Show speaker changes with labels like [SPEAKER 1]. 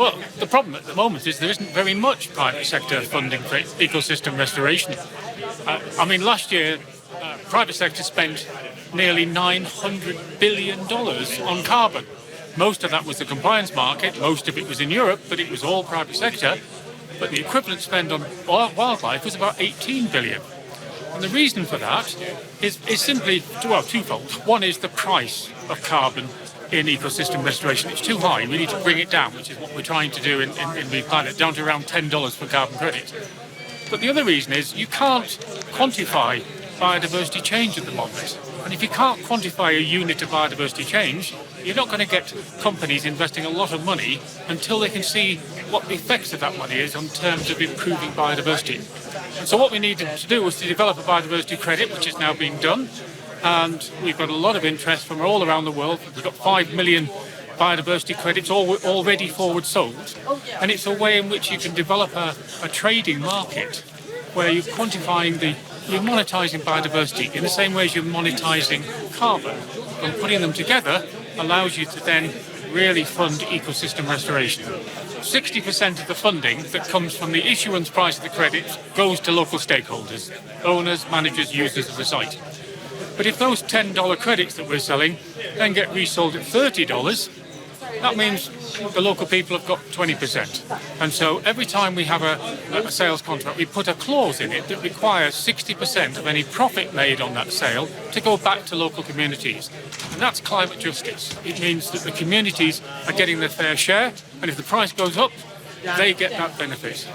[SPEAKER 1] Well, the problem at the moment is there isn't very much private sector funding for ecosystem restoration. Last year, private sector spent nearly $900 billion on carbon. Most of that was the compliance market, most of it was in Europe, but it was all private sector. But the equivalent spend on wildlife was about 18 billion. And the reason for that is simply, twofold. One is the price of carbon in ecosystem restoration. It's too high. We need to bring it down, which is what we're trying to do in rePlanet, down to around $10 per carbon credit. But the other reason is you can't quantify biodiversity change at the moment. And if you can't quantify a unit of biodiversity change, you're not going to get companies investing a lot of money until they can see what the effects of that money is in terms of improving biodiversity. And so what we needed to do was to develop a biodiversity credit, which is now being done. And we've got a lot of interest from all around the world. We've got 5 million biodiversity credits already forward sold. And it's a way in which you can develop a trading market where you're quantifying you're monetizing biodiversity in the same way as you're monetizing carbon. And putting them together allows you to then really fund ecosystem restoration. 60% of the funding that comes from the issuance price of the credits goes to local stakeholders, owners, managers, users of the site. But if those $10 credits that we're selling then get resold at $30, that means the local people have got 20%. And so every time we have a sales contract, we put a clause in it that requires 60% of any profit made on that sale to go back to local communities. And that's climate justice. It means that the communities are getting their fair share, and if the price goes up, they get that benefit.